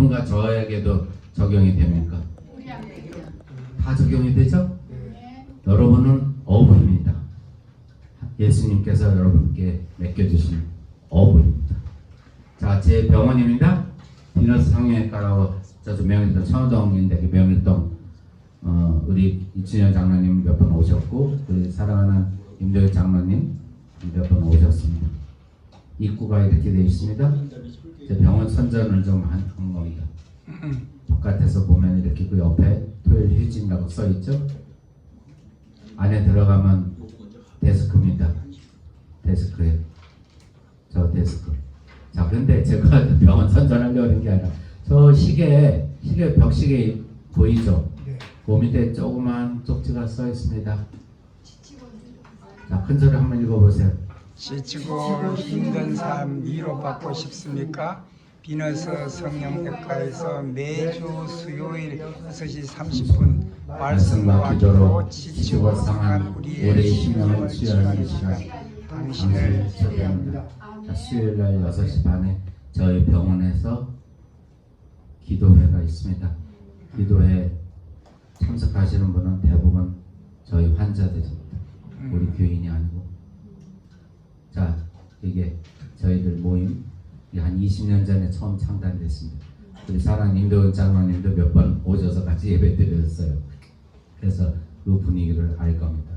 뭔가 저에게도 적용이 됩니까? 다 적용이 되죠? 여러분은 어부입니다. 예수님께서 여러분께 맡겨주신 어부입니다. 자, 제 병원입니다. 비너스 성형외과라고 저도 명일동 천호동인데 그 명일동 우리 이춘현 장로님 몇 번 오셨고 우리 사랑하는 임도희 장로님 몇 번 오셨습니다. 입구가 이렇게 되어 있습니다. 제 병원 선전을 좀 한 겁니다. 바깥에서 보면 이렇게 그 옆에 토요일 휴진이라고 써 있죠. 안에 들어가면 데스크입니다. 데스크예요. 저 데스크. 자, 근데 제가 병원 선전하려고 하는 게 아니라 저 시계 벽시계 보이죠? 그 밑에 조그만 쪽지가 써 있습니다. 자, 큰 소리 한번 읽어보세요. 지치고 힘든 삶 위로받고 싶습니까? 비너스 성형외과에서 매주 수요일 6시 30분 말씀과 기도로 지치고 상한 우리의 심령을 치유하는 시간 당신을 초대합니다. 자, 수요일날 6시 반에 저희 병원에서 기도회가 있습니다. 기도회 참석하시는 분은 대부분 저희 환자들입니다. 우리 교인이 아니고. 자, 이게 저희들 모임 한 20년 전에 처음 창단됐습니다. 우리 사랑하는 임도훈 장로님도 몇 번 오셔서 같이 예배 드렸어요. 그래서 그 분위기를 알 겁니다.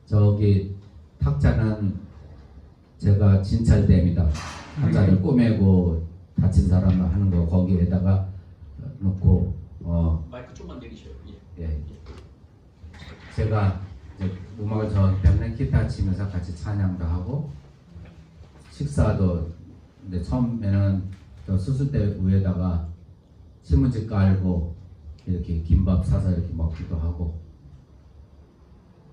저기 탁자는 제가 진찰대입니다. 탁자를 꼬매고 다친 사람을 하는 거 거기에다가 놓고 마이크 좀만 내리셔요. 예. 제가 이제 음악을 저 때문에 기타 치면서 같이 찬양도 하고 식사도 근데 처음에는 저 수술대 위에다가 신문지 깔고 이렇게 김밥 사서 이렇게 먹기도 하고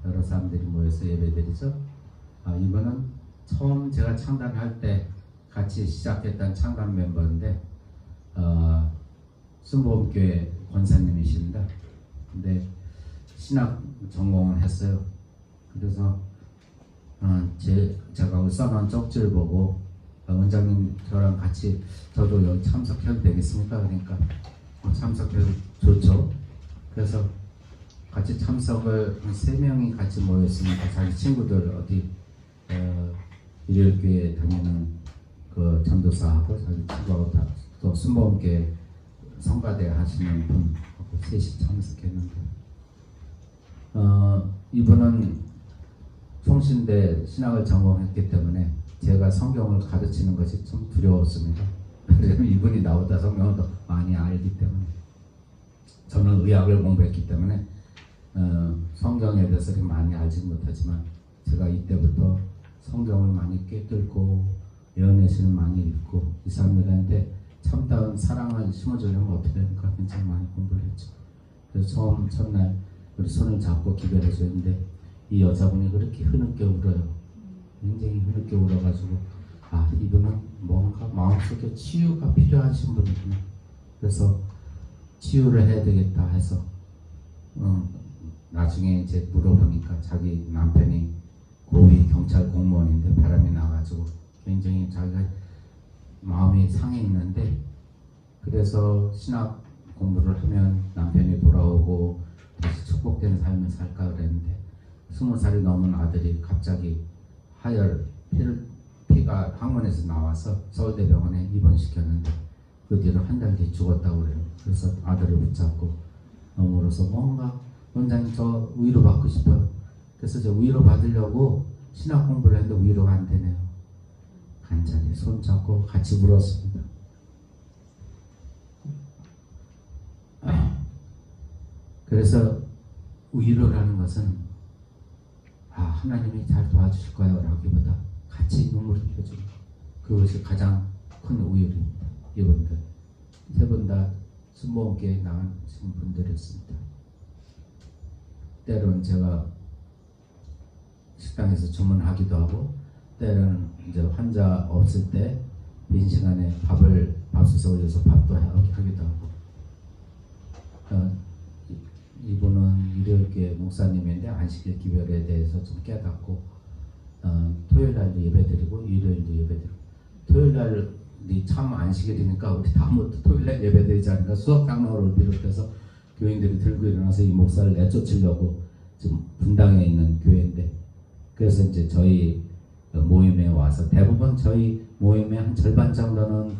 여러 사람들이 모여서 예배드리죠. 이번은 처음 제가 창단할 때 같이 시작했던 창단 member인데 순복음교회 권사님이십니다. 근데 신학 전공을 했어요. 그래서 제가 써놓은 쪽지를 보고 원장님 저랑 같이 저도 여기 참석해도 되겠습니까? 그러니까 참석해도 좋죠. 그래서 같이 참석을 3명이 같이 모였으니까 자기 친구들 어디 일요일교회 다니는 그 전도사하고 자기 친구하고 또 순복음교회 성가대 하시는 분하고 셋이 참석했는데 이분은 총신대 신학을 전공했기 때문에 제가 성경을 가르치는 것이 좀 두려웠습니다. 왜냐면 이분이 나보다 성경을 더 많이 알기 때문에 저는 의학을 공부했기 때문에 성경에 대해서 많이 알지 못하지만 제가 이때부터 성경을 많이 꿰뚫고 예언예수를 많이 읽고 이 사람들한테 참다운 사랑을 심어주려면 어떻게 될까 굉장히 많이 공부를 했죠. 그래서 첫날 우리 손을 잡고 기도를 해줬는데 이 여자분이 그렇게 흐느껴 울어요. 굉장히 흐느껴 울어가지고 이분은 뭔가 마음속에 치유가 필요하신 분이구나. 그래서 치유를 해야 되겠다 해서 나중에 이제 물어보니까 자기 남편이 고위 경찰 공무원인데 바람이 나가지고 굉장히 자기가 마음이 상해 있는데 그래서 신학 공부를 하면 남편이 돌아오고 다시 축복되는 삶을 살까 그랬는데 20살이 넘은 아들이 갑자기 하열 피가 항문에서 나와서 서울대병원에 입원시켰는데 그 뒤로 한 달 뒤에 죽었다고 그래요. 그래서 아들을 붙잡고 울어서 뭔가 원장님 저 위로 받고 싶어요. 그래서 저 위로 받으려고 신학 공부를 했는데 위로가 안 되네요. 간절히 손잡고 같이 울었습니다. 그래서 위로라는 것은 하나님이 잘 도와주실 거예요 라기보다 같이 눈물을 흘려주는 그것이 가장 큰 우열입니다. 이분들 3분 다 순복음교회에 나가신 분들이었습니다. 때로는 제가 식당에서 주문하기도 하고 때로는 이제 환자 없을 때 빈 시간에 밥솥에 올려서 밥도 하기도 하고 이분은 일요일교회 목사님인데 안식일 기별에 대해서 좀 깨닫고 토요일날도 예배드리고 일요일도 예배드리고 토요일날 참 안식일이니까 우리 다음부터 토요일에 예배드리지 않을까. 수석 장로를 비롯해서 교인들이 들고 일어나서 이 목사를 내쫓으려고 지금 분당에 있는 교회인데, 그래서 이제 저희 모임에 와서 대부분 저희 모임의 한 절반 정도는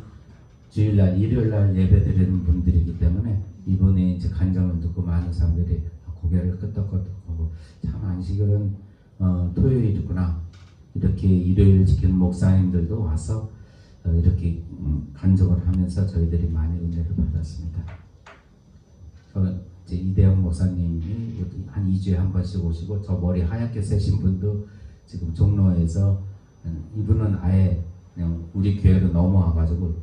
주일날 일요일날 예배드리는 분들이기 때문에 이분이 이제 간증을 듣고 많은 사람들이 고개를 끄덕끄덕하고 참 안식일은 토요일이구나, 이렇게 일요일 지키는 목사님들도 와서 이렇게 간증을 하면서 저희들이 많이 은혜를 받았습니다. 이제 이대영 목사님이 한 2주에 한 번씩 오시고, 저 머리 하얗게 새신 분도 지금 종로에서, 이분은 아예 그냥 우리 교회로 넘어와가지고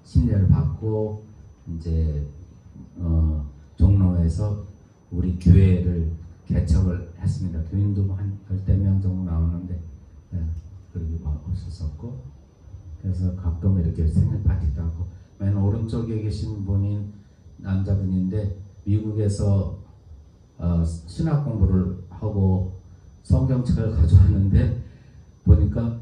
심려를 받고 이제 종로에서 우리 교회를 개척을 했습니다. 교인도 한 10명 정도 나오는데 그리고 오셨었고, 그래서 가끔 이렇게 생일 파티도 하고. 맨 오른쪽에 계신 분이 남자분인데 미국에서 신학 공부를 하고 성경책을 가져왔는데 보니까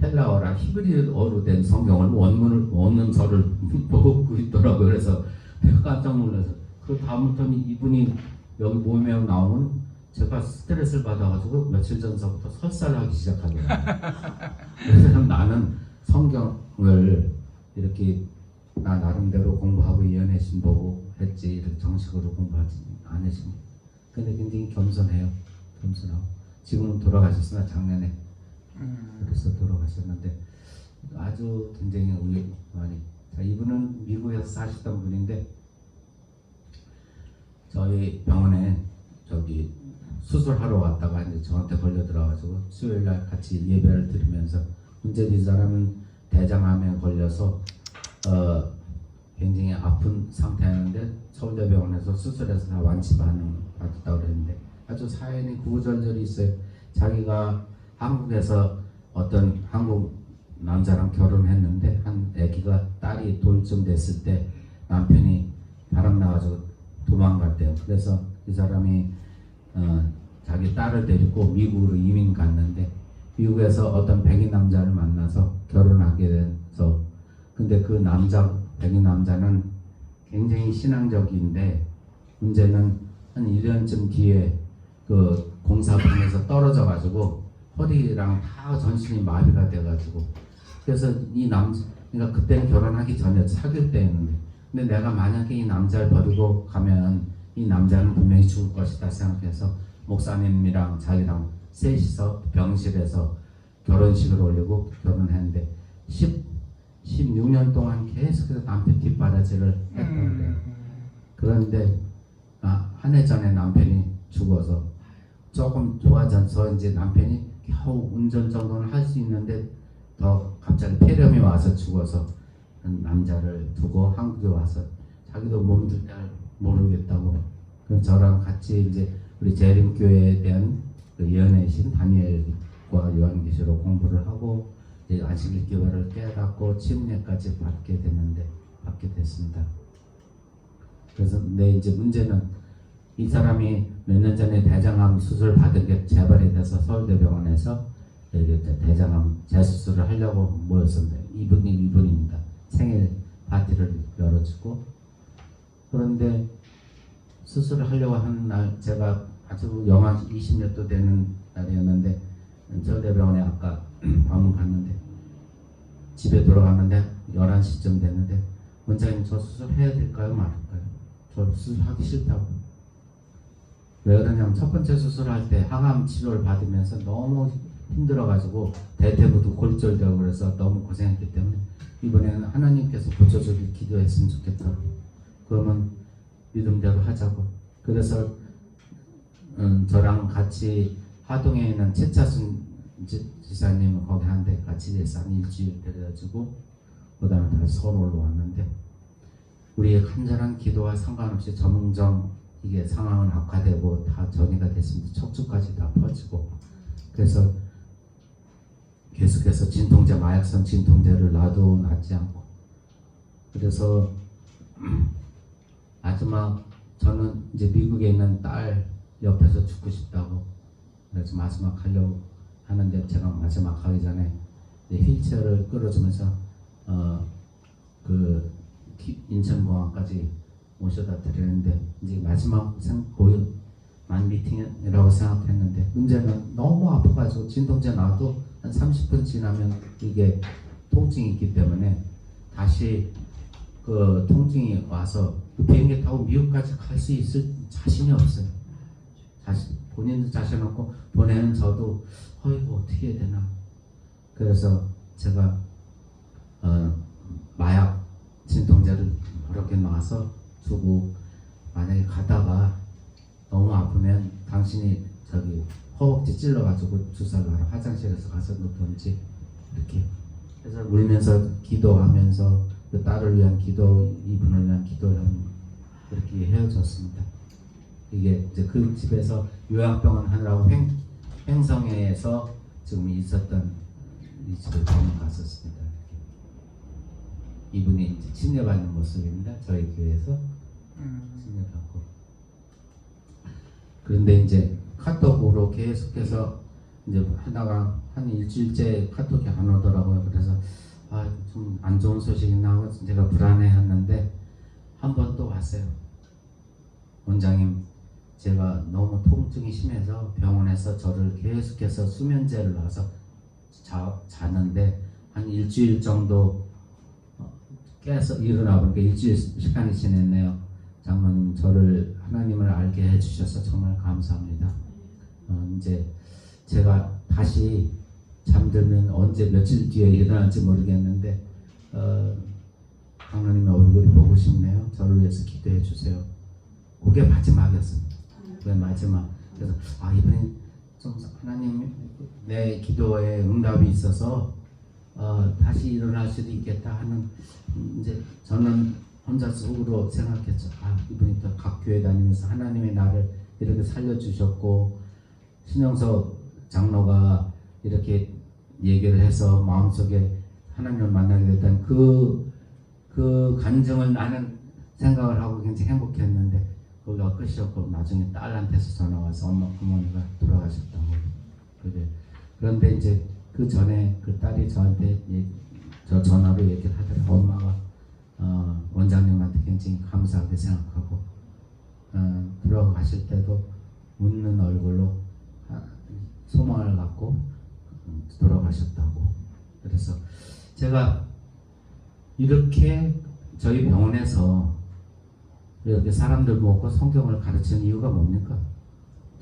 헬라어랑 히브리어로 된 성경을 원문서를 보고 있더라고요. 그래서 내가 깜짝 놀라서, 그 다음부터는 이분이 여기 모임에 나오면 제가 스트레스를 받아가지고 며칠 전서부터 설사를 하기 시작하더라고요. 그래서 나는 성경을 이렇게 나 나름대로 공부하고 이해내신 보고 했지, 이렇게 정식으로 공부하지 안 했습니다. 근데 굉장히 겸손해요. 겸손하고 지금은 돌아가셨으나 작년에 그래서 돌아가셨는데 아주 굉장히 많이. 자, 이분은 미국에서 사시던 분인데 저희 병원에 저기 수술하러 왔다가 이제 저한테 걸려 들어가지고 수요일날 같이 예배를 드리면서, 문제는 이 사람은 대장암에 걸려서 굉장히 아픈 상태였는데 서울대병원에서 수술해서 다 완치 받았다고 그랬는데 아주 사연이 구구절절이 있어요. 자기가 한국에서 어떤 한국 남자랑 결혼했는데 한 아기가 딸이 돌쯤 됐을 때 남편이 바람 나가지고 도망갔대요. 그래서 이 사람이 자기 딸을 데리고 미국으로 이민 갔는데 미국에서 어떤 백인 남자를 만나서 결혼하게 돼서, 근데 그 백인 남자는 굉장히 신앙적인데 문제는 한 1년쯤 뒤에 그 공사판에서 떨어져 가지고 허리랑 다 전신이 마비가 돼 가지고, 그래서 그러니까 그때는 결혼하기 전에 사귈 때였는데, 근데 내가 만약에 이 남자를 버리고 가면 이 남자는 분명히 죽을 것이다 생각해서 목사님이랑 자기랑 셋이서 병실에서 결혼식을 올리고 결혼했는데 16년 동안 계속해서 남편 뒷바라지를 했던 거예요. 그런데 한 해 전에 남편이 죽어서 조금 좋아져서 이제 남편이 겨우 운전 정도는 할 수 있는데 더 갑자기 폐렴이 와서 죽어서 남자를 두고 한국에 와서 자기도 몸도 잘 모르겠다고, 그럼 저랑 같이 이제 우리 재림교회에 대한 그 예언의 다니엘과 요한계시록 공부를 하고 이제 안식일 교회를 깨닫고 침례까지 받게 됐습니다. 그래서 근데 이제 문제는 이 사람이 몇 년 전에 대장암 수술 받은 게 재발이 돼서 서울대병원에서 대장암 재수술을 하려고 모였습니다. 이분입니다. 생일 파티를 열어주고, 그런데 수술을 하려고 하는 날 제가 아주 영하 20몇도 되는 날이었는데 서울대병원에 아까 방문 갔는데 집에 돌아갔는데 11시쯤 됐는데 원장님 저 수술 해야 될까요 말할까요? 저 수술하기 싫다고. 왜 그러냐면 첫 번째 수술할 때 항암 치료를 받으면서 너무 힘들어가지고 대퇴부도 골절되고 그래서 너무 고생했기 때문에 이번에는 하나님께서 고쳐주길 기도했으면 좋겠다고. 그러면 믿음대로 하자고. 그래서 저랑 같이 하동에 있는 최차순 지사님은 거기 한데 같이 해서 한 일주일 데려다주고 그 다음에 다시 서울로 왔는데 우리의 간절한 기도와 상관없이 점점 이게 상황은 악화되고 다 전이가 됐습니다. 척추까지 다 퍼지고, 그래서 계속해서 진통제, 마약성 진통제를 놔도 낫지 않고, 그래서 마지막 저는 이제 미국에 있는 딸 옆에서 죽고 싶다고, 그래서 마지막 하려고 하는데 제가 마지막 하기 전에 휠체어를 끌어주면서 인천공항까지 모셔다 드리는데 이제 마지막 고유만 미팅이라고 생각했는데 문제는 너무 아파가지고 진통제 나도 한 30분 지나면 이게 통증이 있기 때문에 다시 그 통증이 와서 그 비행기 타고 미국까지 갈 수 있을 자신이 없어요. 본인도 자신 없고 보내는 저도 이거 어떻게 해야 되나. 그래서 제가 마약 진통제를 여러 개 놔서 주고 만약에 가다가 너무 아프면 당신이 저기 허벅지 찔러가지고 주사를 하러 화장실에서 가서 놓던지 이렇게 해서 울면서 기도하면서 그 딸을 위한 기도, 이분을 위한 기도를 그렇게 헤어졌습니다. 이게 이제 그 집에서 요양병원 하느라고 횡성에서 지금 있었던 이 집을 병원 갔었습니다. 이분이 이제 침례받는 모습입니다. 저희 교회에서 침례받고. 그런데 이제 카톡으로 계속해서 이제 하다가 한 일주일째 카톡이 안 오더라고요. 그래서 좀 안 좋은 소식 있나 하고 제가 불안해했는데 한 번 또 왔어요. 원장님, 제가 너무 통증이 심해서 병원에서 저를 계속해서 수면제를 놔서 자는데 한 일주일 정도 깨서 일어나 보니까 일주일 시간이 지났네요. 장로님, 저를 하나님을 알게 해주셔서 정말 감사합니다. 이제 제가 다시 잠들면 언제 며칠 뒤에 일어날지 모르겠는데 장로님의 얼굴이 보고 싶네요. 저를 위해서 기도해 주세요. 그게 마지막이었습니다. 그게 마지막. 그래서 이번엔 좀 하나님 내 기도에 응답이 있어서 다시 일어날 수도 있겠다 하는 이제 저는 혼자 속으로 생각했죠. 이분이 또 각 교회 다니면서 하나님이 나를 이렇게 살려주셨고 신영석 장로가 이렇게 얘기를 해서 마음속에 하나님을 만나게 됐다는 그 감정을 나는 생각을 하고 굉장히 행복했는데 거기가 끝이었고 나중에 딸한테서 전화 와서 엄마 부모님가 돌아가셨다고. 그런데 이제 그 전에 그 딸이 저한테 저 전화로 얘기를 하더라고요. 엄마가 원장님한테 굉장히 감사하게 생각하고 들어가실 때도 웃는 얼굴로 소망을 갖고 돌아가셨다고. 그래서 제가 이렇게 저희 병원에서 이렇게 사람들 모으고 성경을 가르치는 이유가 뭡니까?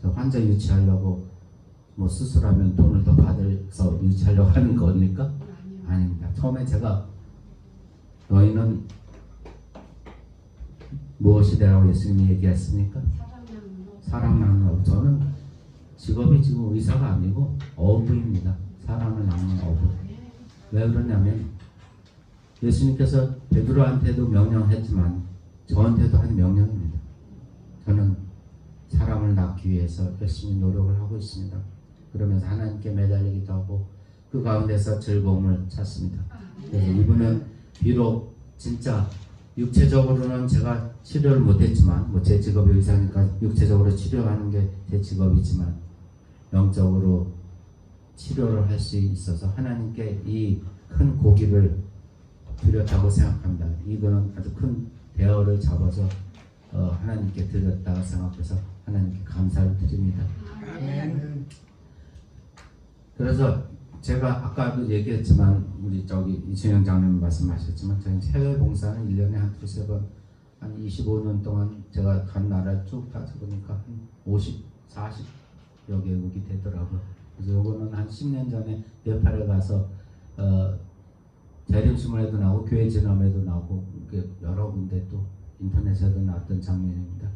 저 환자 유치하려고 뭐 수술하면 돈을 더 받아서 유치하려고 하는 겁니까? 아닙니다. 처음에 제가 너희는 무엇이라고 예수님이 얘기했습니까? 사랑 나누는 업. 저는 직업이 지금 의사가 아니고 어부입니다. 사랑을 나누는 어부. 왜 그러냐면 예수님께서 베드로한테도 명령했지만 저한테도 한 명령입니다. 저는 사람을 낳기 위해서 열심히 노력을 하고 있습니다. 그러면서 하나님께 매달리기도 하고 그 가운데서 즐거움을 찾습니다. 그래서 이분은 비록 진짜 육체적으로는 제가 치료를 못했지만 제 직업이 의사니까 육체적으로 치료하는 게 제 직업이지만 영적으로 치료를 할 수 있어서 하나님께 이 큰 고기를 드렸다고 생각합니다. 이거는 아주 큰 대어를 잡아서 하나님께 드렸다고 생각해서 하나님께 감사를 드립니다. 아멘. 그래서 제가 아까도 얘기했지만 우리 이춘영 장로님 말씀하셨지만 저희 해외 봉사는 1년에 한 두세 번 한 25년 동안 제가 간 나라를 쭉 따져보니까 한 50, 40여 개국이 되더라고요. 그래서 요거는 한 10년 전에 네팔에 가서 재림신문에도 나오고 교회 진험에도 나오고 여러 군데 또 인터넷에도 나왔던 장면입니다.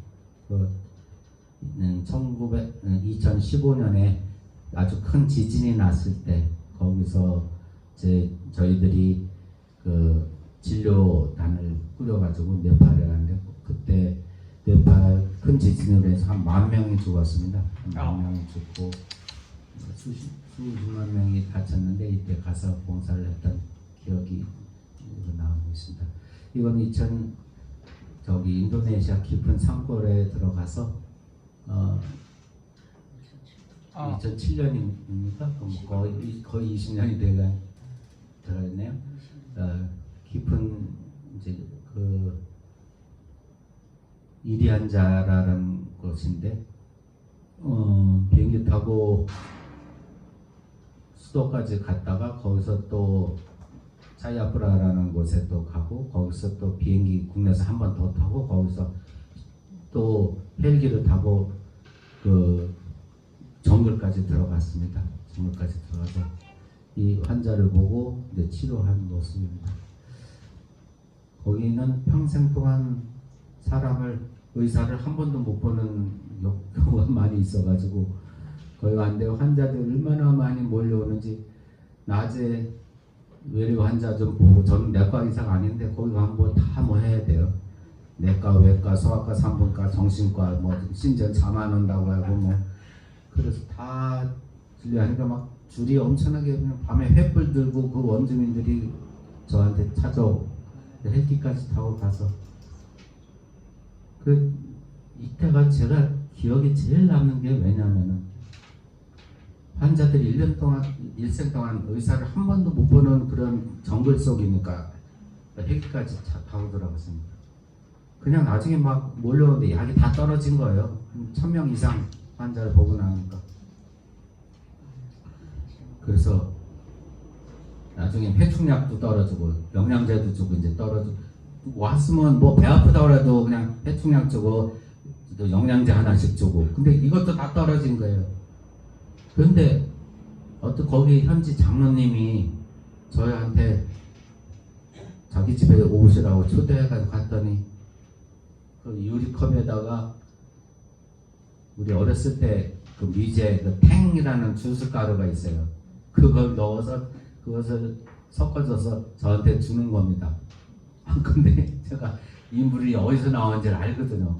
2015년에 아주 큰 지진이 났을 때 거기서 저희들이 그 진료단을 꾸려가지고 네팔에 갔는데 그때 네팔 큰 지진으로 해서 한 10,000명이 죽었습니다. 10,000명이 죽고 수십만 명이 다쳤는데 이때 가서 봉사를 했던 기억이 나오고 있습니다. 이건 인도네시아 깊은 산골에 들어가서 2007년입니까? 거의 20년이 되어있네요. 깊은 이제 그 이리안자라는 곳인데 비행기 타고 수도까지 갔다가 거기서 또 자야프라라는 곳에 또 가고 거기서 또 비행기 국내에서 한 번 더 타고 거기서 또 헬기를 타고 그 정글까지 들어갔습니다. 정글까지 들어가서 이 환자를 보고 이제 치료한 모습입니다. 거기는 평생 동안 의사를 한 번도 못 보는 경우가 많이 있어가지고 거기 갔는데 환자들이 얼마나 많이 몰려오는지 낮에 외래 환자 좀 보고 저는 내과 의사가 아닌데 거기 가면 뭐 다 뭐 해야 돼요. 내과, 외과, 소아과, 산부인과, 정신과 뭐 심지어 잠 안 온다고 하고 뭐 그래서 다 진료하니까 막 줄이 엄청나게 그냥 밤에 횃불 들고 그 원주민들이 저한테 찾아오고 헬기까지 타고 가서 그 이때가 제가 기억에 제일 남는 게 왜냐면은 환자들이 1년 동안 일생 동안 의사를 한 번도 못 보는 그런 정글 속이니까 헬기까지 타고 들어갔습니다. 그냥 나중에 막 몰려오는데 약이 다 떨어진 거예요. 1000명 이상 환자를 보고 나니까. 그래서 나중에 해충약도 떨어지고 영양제도 주고 이제 떨어지고 왔으면 뭐 배 아프다 해도 그냥 해충약 주고 또 영양제 하나씩 주고 근데 이것도 다 떨어진 거예요. 그런데 어떤 거기 현지 장로님이 저희한테 자기 집에 오시라고 초대해가지고 갔더니 그 유리컵에다가 우리 어렸을 때 그 미제 그 탱이라는 주스 가루가 있어요. 그걸 넣어서 그것을 섞어줘서 저한테 주는 겁니다. 근데 제가 이 물이 어디서 나온지를 알거든요.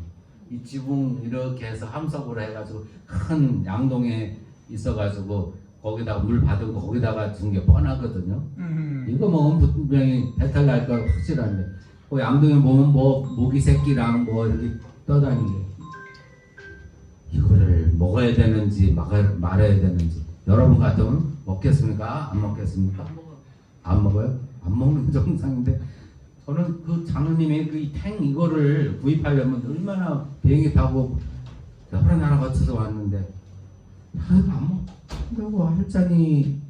이 지붕 이렇게 해서 함석으로 해가지고 큰 양동에 있어가지고 거기다가 물 받은 거 거기다가 준 게 뻔하거든요. 이거 먹으면 분명히 배탈 날 거 확실한데 그 양동에 보면 뭐 모기 새끼랑 뭐 이렇게 떠다니게 이거를 먹어야 되는지 말아야 되는지 여러분 같으면 먹겠습니까? 안 먹겠습니까? 안 먹어요? 안 먹는 정상인데 저는 그 장로님이 그 탱 이거를 구입하려면 얼마나 비행기 타고 여러 나라 거쳐서 왔는데 안 먹는다고 할자니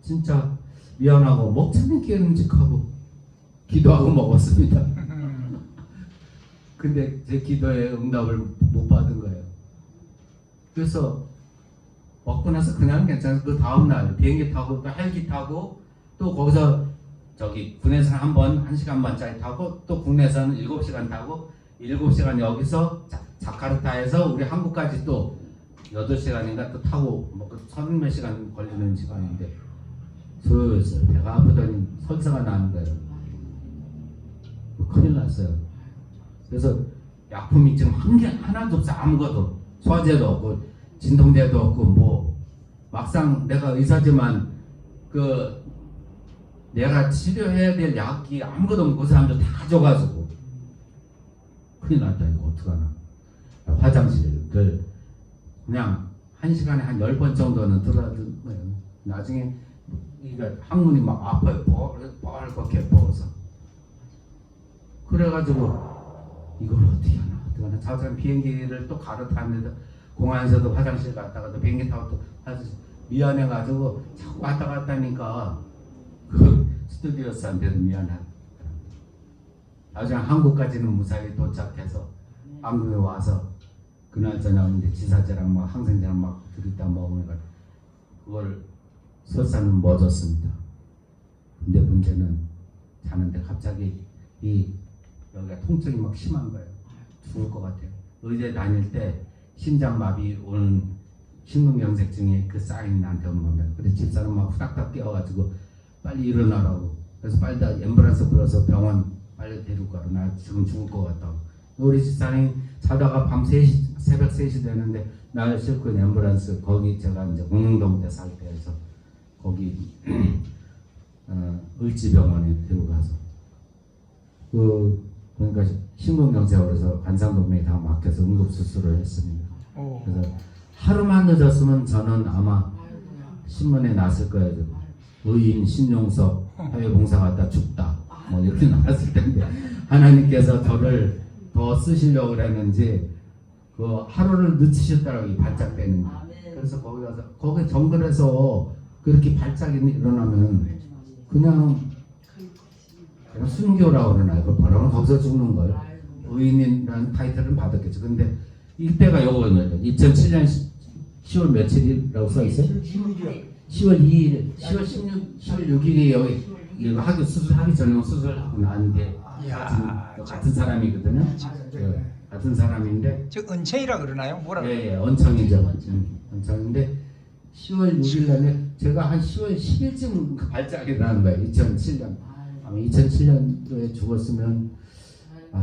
진짜 미안하고 먹자니 깨름직하고 기도하고 먹었습니다. 근데 제 기도에 응답을 못 받은 거예요. 그래서 먹고 나서 그냥 괜찮아서 그 다음날 비행기 타고 또 헬기 타고 또 거기서 저기 군에서는 한 번 1시간 반짜리 타고 또 국내에서는 7시간 타고 7시간 여기서 자카르타에서 우리 한국까지 또 8시간인가 또 타고 뭐 30몇 시간 걸리는 시간인데 슬슬 배가 아프더니 설사가 나는 거예요. 큰일 났어요. 그래서 약품이 지금 한 개 하나도 없어. 아무것도 소화제도 없고 진통제도 없고 뭐 막상 내가 의사지만 그 내가 치료해야 될 약이 아무것도 없고 그 사람들 다 줘가지고 큰일 났다. 이거 어떡하나. 화장실을 그냥 1시간에 한 10번 정도는 들어가는 거예요. 나중에 이게 항문이 막 아파요. 뻘겋게 부어서 그래가지고 이걸 어떻게 하나 자주 비행기를 또 갈아탔는데 공항에서도 화장실 갔다가 또 비행기 타고 또 화장실 미안해가지고 자꾸 왔다 갔다 하니까 그 스튜디오스한테도 미안하다. 나중에 한국까지는 무사히 도착해서 한국에 와서 그날 저녁 이제 지사제랑 막 항생제랑 막 들이다 먹으니까 그걸 설사는 멎었습니다. 근데 문제는 자는데 갑자기 여기가 통증이 막 심한 거예요. 죽을 것 같아요. 의대 다닐 때 심장마비 오는 심근경색증이 그 사인이 나한테 온 겁니다. 그래서 집사람 막 후닥닥 깨워가지고 빨리 일어나라고. 그래서 빨리 다 앰뷸런스 불러서 병원 빨리 데리고 가라. 나 지금 죽을 것 같다고. 우리 집사람이 자다가 밤 3시, 새벽 3시 되는데 날 싣고 앰뷸런스 거기 제가 이제 공릉동 때 살 때에서 거기 을지병원에 데리고 가서 그러니까 심근경색으로서 관상동맥이 다 막혀서 응급수술을 했습니다. 그래서 하루만 늦었으면 저는 아마 신문에 났을 거예요. 의인 신용석 해외봉사 갔다 죽다. 뭐 이렇게 나왔을 텐데 하나님께서 저를 더 쓰시려고 그랬는지 그 하루를 늦추셨더라고요. 이 발작되는 게. 그래서 거기 가서 거기 정글에서 그렇게 발작이 일어나면 그냥 순교라고 그러나요? 그 바람은 거기서 죽는 걸 의인이라는 타이틀은 받았겠죠. 근데 이때가 요거예요. 2007년 10월 며칠이라고 써 있어요? 10월 2일, 10월 16, 10월 6일이 여기 이거 수술하기 전에 수술하고 나는데 같은 사람이거든요. 같은 사람인데 저 은채이라 그러나요? 뭐라 그래요? 예, 언청이죠. 언청인데 10월 6일 날에 제가 한 10월 10일쯤 그 발작이 나는 거예요. 2007년. 아마 2007년도에 죽었으면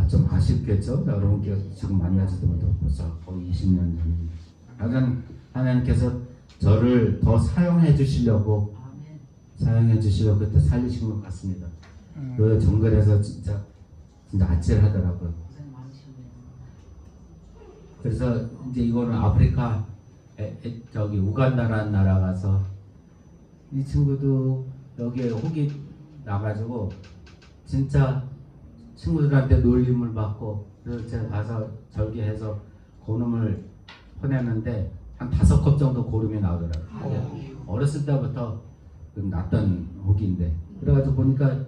좀 아쉽겠죠. 여러분께 지금 만나지도 못하고 벌써 거의 20년 전입니다. 하나님께서 저를 더 사용해 주시려고 그때 살리신 것 같습니다. 그 정글에서 진짜 아찔하더라고요. 그래서 이제 이거는 아프리카 저기 우간다라는 나라 가서 이 친구도 여기에 혹이 나가지고 진짜 친구들한테 놀림을 받고 그래서 제가 가서 절개해서 고름을 퍼내는데 한 5컵 정도 고름이 나오더라고요. 어렸을 때부터 났던 혹인데 그래가지고 보니까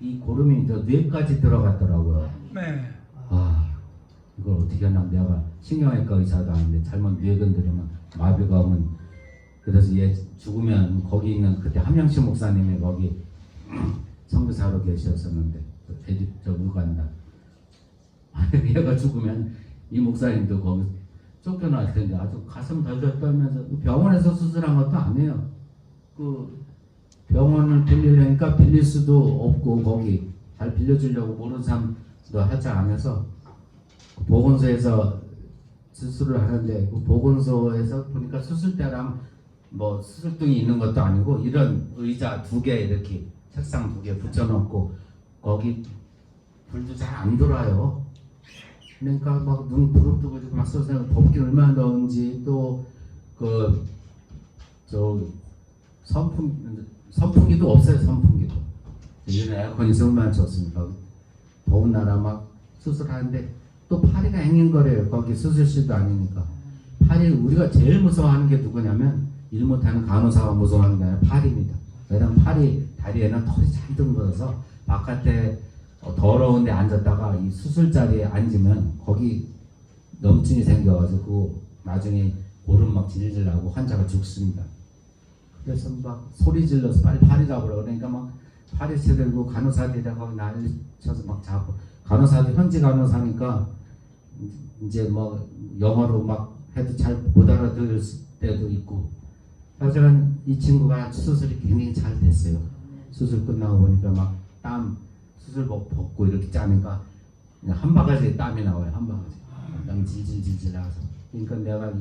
이 고름이 저 뇌까지 들어갔더라고요. 네. 이걸 어떻게 하나 내가 신경외과 의사도 아닌데 잘못 뇌 건드리면 마비가 오면 그래서 얘 죽으면 거기 있는 그때 함영식 목사님이 거기 선교사로 계셨었는데 저 우간다 얘가 죽으면 이 목사님도 거기 쫓겨날 텐데 아주 가슴 덜덜 떨면서 병원에서 수술한 것도 아니에요. 그 병원을 빌리려니까 빌릴 수도 없고 거기 잘 빌려주려고 모르는 사람도 하지 않아서 보건소에서 수술을 하는데 그 보건소에서 보니까 수술대랑 뭐 수술등이 있는 것도 아니고 이런 의자 2개 이렇게 책상 2개 붙여놓고 거기 불도 잘 안 돌아요. 그러니까 막 눈 부릅뜨고 막 써서 덥기 얼마나 더운지 또 그 저 선풍기도 없어요. 선풍기도 이런 에어컨이 얼마나 좋습니까? 더운 나라 막 수술하는데 또 파리가 행행거려요. 거기 수술실도 아니니까. 파리 우리가 제일 무서워하는 게 누구냐면 일 못하는 간호사가 무서워하는 게 아니라 파리입니다. 왜냐면 파리 다리에는 털이 잔뜩 묻어서 바깥에 더러운 데 앉았다가 이 수술 자리에 앉으면 거기 염증이 생겨가지고 나중에 고름 막 질질 나고 환자가 죽습니다. 그래서 막 소리 질러서 빨리 파리 잡으라 그러니까 막 파리채 들고 간호사들이랑 거기 난리 쳐서 막 잡고 간호사도 현지 간호사니까 이제 뭐 영어로 막 해도 잘 못 알아들을 때도 있고 하지만 이 친구가 수술이 굉장히 잘 됐어요. 수술 끝나고 보니까 막 땀 수술 벗고 이렇게 짜니까 한 바가지 땀이 나와요. 한 바가지 땀이 질질질질 나와서 그러니까 내가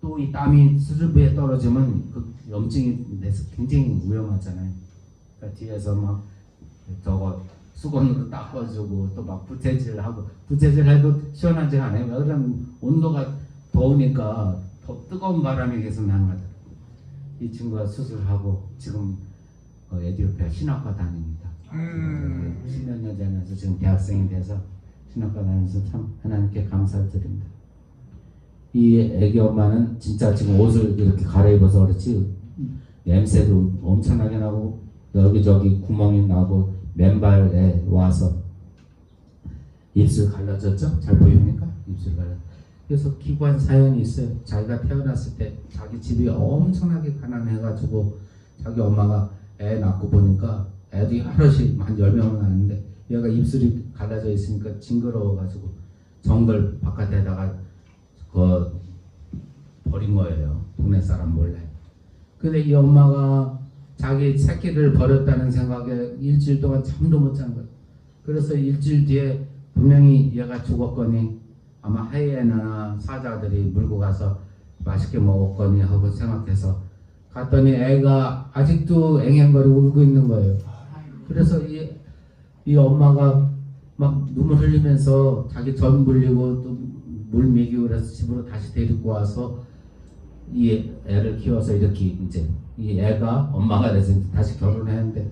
또 이 땀이 수술부에 떨어지면 그 염증이 돼서 굉장히 위험하잖아요. 그러니까 뒤에서 막 저거 수건으로 닦아주고 또 막 부채질하고 부채질해도 시원하지 않아요. 왜냐면 온도가 더우니까 더 뜨거운 바람이 계속 나는 거다. 이 친구가 수술하고 지금 에티오피아 신학과 다닙니다. 10몇 년 전에서 지금 대학생이 돼서 신학과 다니면서 참 하나님께 감사를 드립니다. 이 애기 엄마는 진짜 지금 옷을 이렇게 갈아입어서 그렇지 냄새도 엄청나게 나고 여기저기 구멍이 나고 맨발에 와서 입술 갈라졌죠? 잘 보입니까? 입술 갈라. 그래서 기관 사연이 있어요. 자기가 태어났을 때 자기 집이 엄청나게 가난해가지고 자기 엄마가 애 낳고 보니까 애들이 하루씩 한 10명은 낳는데 얘가 입술이 갈라져 있으니까 징그러워가지고 정글 바깥에다가 버린 거예요. 동네 사람 몰래. 근데 이 엄마가 자기 새끼를 버렸다는 생각에 일주일 동안 잠도 못 잔 거예요. 그래서 일주일 뒤에 분명히 얘가 죽었거니 아마 하이에나나 사자들이 물고 가서 맛있게 먹었거니 하고 생각해서 갔더니 애가 아직도 앵앵거리고 울고 있는 거예요. 그래서 이 엄마가 막 눈물 흘리면서 자기 전 물리고 또 물 먹이고 그래서 집으로 다시 데리고 와서 이 애를 키워서 이렇게 이제 이 애가 엄마가 돼서 다시 결혼했는데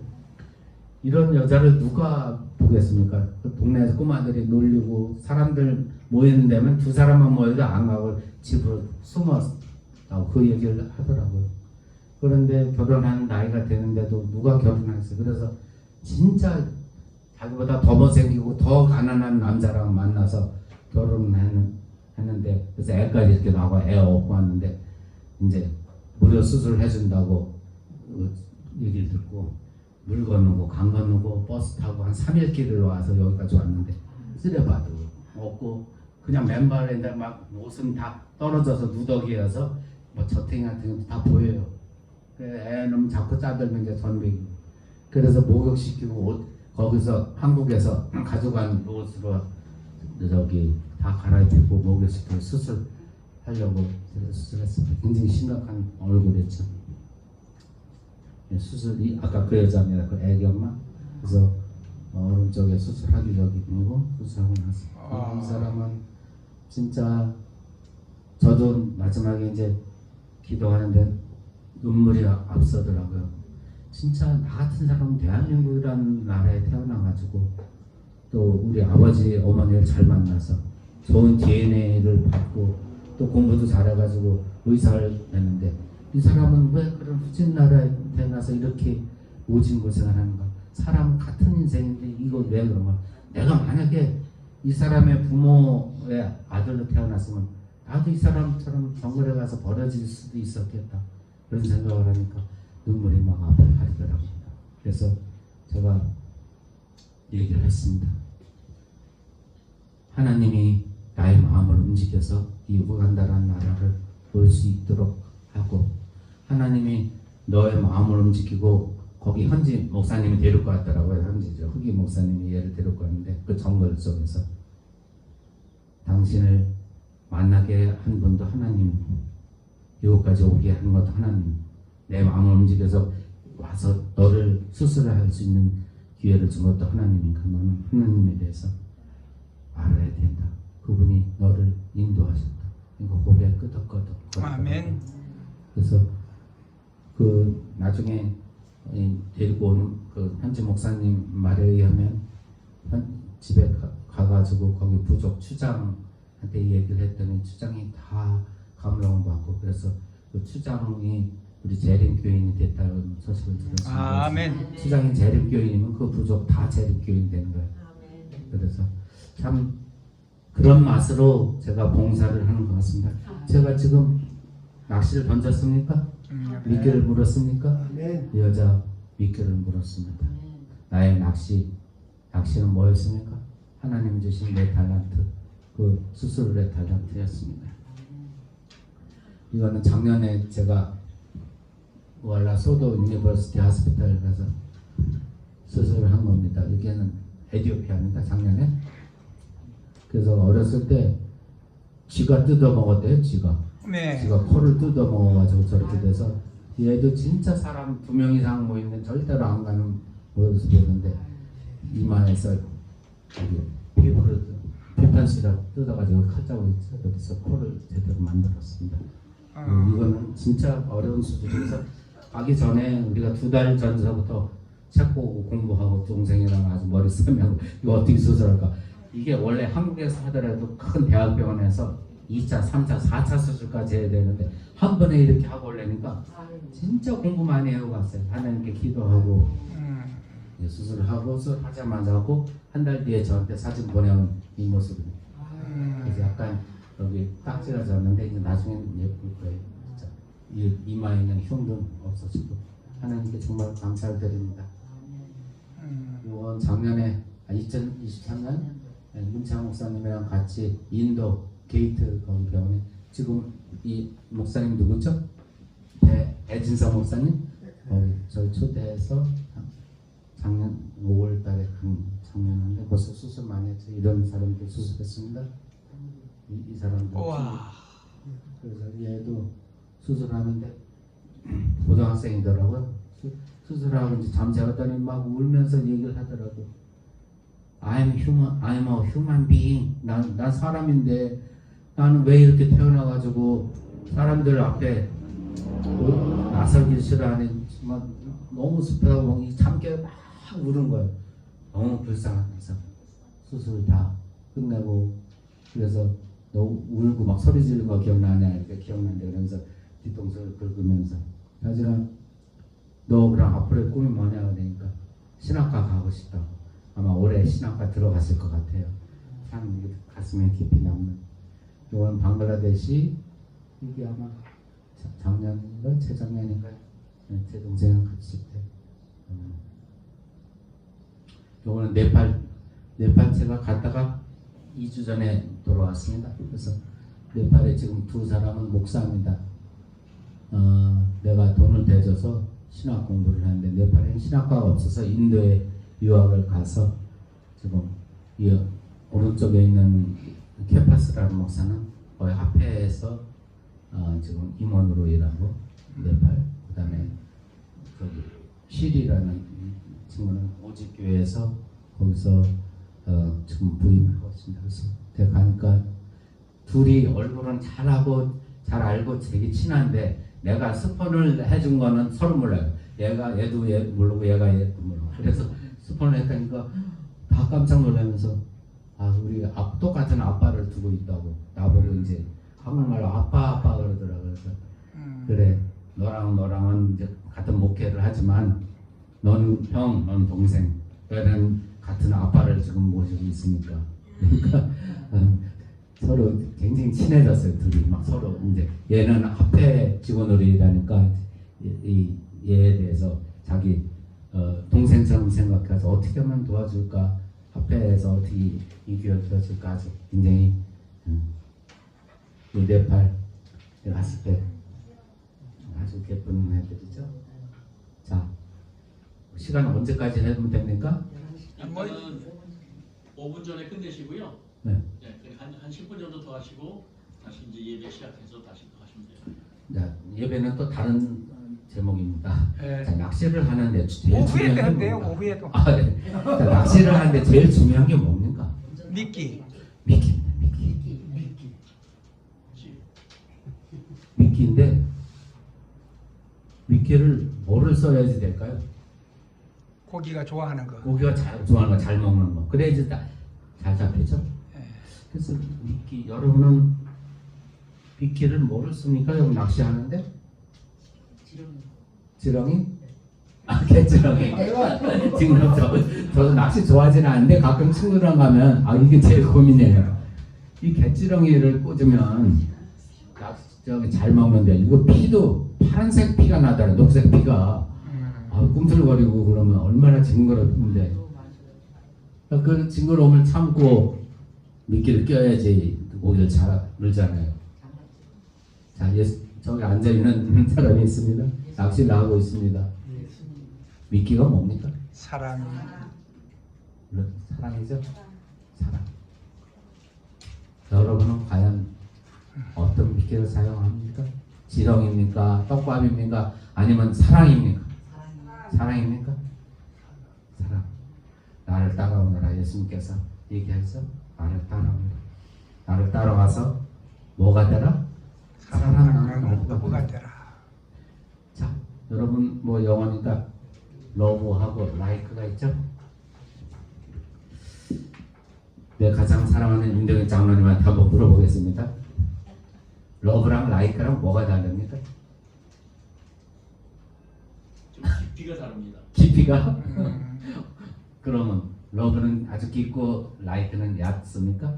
이런 여자를 누가 보겠습니까? 그 동네에서 꼬마들이 놀리고 사람들 모이는 데면 두 사람만 모여도 안 가고 집으로 숨었다고 그 얘기를 하더라고요. 그런데 결혼한 나이가 되는데도 누가 결혼했어요. 그래서 진짜 자기보다 더 못생기고 더 가난한 남자랑 만나서 결혼을 했는데 그래서 애까지 이렇게 나와 애 업고 왔는데 이제 무료 수술을 해준다고 얘기를 듣고 물 건너고 강 건너고 버스 타고 한 3일 길을 와서 여기까지 왔는데 쓰레봐도 없고 그냥 맨발인데 막 옷은 다 떨어져서 누더기여서 뭐 저탱이 같은 거 다 보여요. 애는 자꾸 짜들면 이제 전비고 그래서 목욕시키고 옷 거기서 한국에서 가져간 옷으로 저기 다 갈아입히고 목욕시키고 수술하려고 수술했습니다. 굉장히 심각한 얼굴이었죠. 수술이 아까 그 여자입니다. 그 애기 엄마. 그래서 오른쪽에 수술하기 저기 그리고 수술하고 났어요. 이 사람은 진짜 저도 마지막에 이제 기도하는데 눈물이 앞서더라고요. 진짜 나 같은 사람은 대한민국이라는 나라에 태어나가지고 또 우리 아버지 어머니를 잘 만나서 좋은 DNA를 받고 또 공부도 잘해가지고 의사를 했는데 이 사람은 왜 그런 후진 나라에 태어나서 이렇게 오진 고생을 하는가? 사람 같은 인생인데 이거 왜 그런가? 내가 만약에 이 사람의 부모의 아들로 태어났으면 나도 이 사람처럼 정글에 가서 버려질 수도 있었겠다. 그런 생각을 하니까 눈물이 막 앞을 가리더라고요. 그래서 제가 얘기를 했습니다. 하나님이 나의 마음을 움직여서 이 우간다라는 나라를 볼 수 있도록 하고 하나님이 너의 마음을 움직이고 거기 현지 목사님이 데리고 왔더라고요. 현지죠. 흑이 목사님이 얘를 데리고 왔는데 그 정글 속에서 당신을 만나게 한 분도 하나님, 이곳까지 오게 한 것도 하나님, 내 마음을 움직여서 와서 너를 수술을 할 수 있는 기회를 준 것도 하나님이니까 너는 하나님에 대해서 알아야 된다. 그분이 너를 인도하셨다. 이거 고개 끄덕끄덕. 아멘. 그래서 그 나중에 데리고 온 그 현지 목사님 말에 의하면 집에 가가지고 거기 부족 추장한테 얘기를 했더니 추장이 다 감동을 받고 그래서 그 추장이 우리 재림교인이 됐다는 소식을 들었습니다. 아멘. 추장이 재림교인이면 그 부족 다 재림교인 되는 거예요. 그래서 참 그런 맛으로 제가 봉사를 하는 것 같습니다. 제가 지금 낚시를 던졌습니까? 미끼를 물었습니까? 이 여자 미끼를 물었습니다. 나의 낚시는 뭐였습니까? 하나님 주신 내 달란트, 그 수술의 달란트였습니다. 이거는 작년에 제가 우알라 소도 유니버시티 하스피탈 가서 수술을 한 겁니다. 여기는 에티오피아입니다. 작년에. 그래서 어렸을 때 쥐가 뜯어 먹었대요. 쥐가 코를 뜯어 먹어가지고 저렇게 돼서 얘도 진짜 사람 2명 이상 모이면 절대로 안 가는 모습이었는데 이마에서 피부를 피판씨랑 뜯어가지고 칼자국이 찢어져서 코를 제대로 만들었습니다. 이거는 진짜 어려운 수술이라서 가기 전에 우리가 2달 전서부터 책 보고 공부하고 동생이랑 아주 머리 쓰면 이거 어떻게 수술할까. 이게 원래 한국에서 하더라도 큰 대학병원에서 2차, 3차, 4차 수술까지 해야 되는데 한 번에 이렇게 하고 오려니까 진짜 공부 많이 하고 갔어요. 하나님께 기도하고 수술을 하고 수술하자마자 하고 한 달 뒤에 저한테 사진 보내온 이 모습입니다. 그래서 약간 여기 딱지가 졌는데 이제 나중에는 예쁠 거예요. 진짜 이마에 있는 흉도 없어지고 하나님께 정말 감사를 드립니다. 이건 작년에 2023년 문창 목사님이랑 같이 인도 게이트 거기 병원에 지금 이 목사님 누구죠? 배진성 목사님 저희 초대해서 작년 5월달에 작년인데 벌써 수술 많이 했죠. 이런 사람들 수술했습니다. 이 사람들. 그래서 얘도 수술하는데 고등학생이더라고요. 수술하고 이제 잠자더니 막 울면서 얘기를 하더라고요. I'm a human being. 난 사람인데 나는 왜 이렇게 태어나가지고 사람들 앞에 나서기 싫어하는 너무 습하고 참깨 막 우는 거예요. 너무 불쌍해서 수술 다 끝내고 그래서 너 울고 막 소리 지르는 거 기억나냐 이렇게 기억난대. 그러면서 뒤통수를 긁으면서 하지가 너 그럼 앞으로의 꿈이 뭐냐 그러니까 신학과 가고 싶다고. 아마 올해 신학과 들어갔을 것 같아요. 참 이게 가슴에 깊이 남는. 이건 방글라데시 이게 아마 작년인가 재작년인가 제 동생이랑 같이 때. 요거는 네팔 제가 갔다가 2주 전에 돌아왔습니다. 그래서 네팔에 지금 두 사람은 목사입니다. 내가 돈을 대줘서 신학 공부를 하는데 네팔에는 신학과가 없어서 인도에 유학을 가서 지금 이 오른쪽에 있는 케파스라는 목사는 거의 합회에서 지금 임원으로 일하고 네팔 그다음에 저기 시리라는 친구는 오직교회에서 거기서 지금 부임하고 있습니다. 그래서 제가 가니까 둘이 얼굴은 잘하고 잘 알고 되게 친한데 내가 스폰을 해준 거는 서로 몰라요. 얘도 얘 모르고 얘가 얘도 모르고. 그래서 스폰을 했다니까 다 깜짝 놀라면서 우리 똑같은 아빠를 두고 있다고 나보고 이제 한국말로 아빠 그러더라고요. 그래서 그래 너랑은 이제 같은 목회를 하지만 넌 형, 넌 동생, 너는 같은 아빠를 지금 모시고 있으니까 그러니까 서로 굉장히 친해졌어요. 둘이 막 서로 이제 얘는 합회 직원으로 일하니까 얘에 대해서 자기 동생처럼 생각해서 어떻게 하면 도와줄까, 합회에서 어떻게 이 교회를 도와줄까 아주 굉장히 네팔 갔을 때 아주 예쁜 애들이죠. 자, 시간 언제까지 해보면 됩니까? 일단은 5분 전에 끝내시고요. 네. 네, 한 10분 정도 더 하시고 다시 이제 예배 시작해서 다시 또 하시면 돼요. 자, 예배는 또 다른 제목입니다. 네. 자, 낚시를 하는데 제일 오후에도 중요한 게 한대요. 뭡니까? 오후에도. 네. 자, 낚시를 하는데 제일 중요한 게 뭡니까? 미끼. 미끼입니다. 미끼인데 미끼를 뭐를 써야지 될까요? 고기가 좋아하는 거. 고기가 좋아하는 거, 잘 먹는 거. 그래야지 잘 잡히죠. 네. 그래서 미끼, 여러분은 미끼를 뭐를 씁니까? 여기 낚시하는데? 지렁이? 개지렁이. 지금 저도 낚시 좋아하지는 않는데 가끔 친구랑 가면 이게 제일 고민이에요. 이 개지렁이를 꽂으면 저기 잘 먹는데 이거 피도 파란색 피가 나더라. 녹색 피가 꿈틀거리고 그러면 얼마나 징그럽는데 그 징그러움을 참고 미끼를 껴야지 고기를 잘 물잖아요. 자, 저기 앉아있는 사람이 있습니다. 낚시를 하고 있습니다. 미끼가 뭡니까? 사랑. 사랑이죠? 사랑. 여러분은 과연 어떤 미끼를 사용합니까? 지렁입니까? 떡밥입니까? 아니면 사랑입니까? 사랑입니까? 사랑. 나를 따라오너라. 예수님께서 얘기하죠. 나를 따라오너라. 나를 따라와서 뭐가 되라? 사랑하는 어부가 되라. 자, 여러분 뭐 영어니까 러브하고 라이크가 있죠? 내 가장 사랑하는 윤정희 장로님한테 한번 물어보겠습니다. 러브랑 라이크랑 뭐가 다릅니까? 좀 깊이가 다릅니다. 깊이가? 그러면 러브는 아주 깊고 라이크는 얕습니까?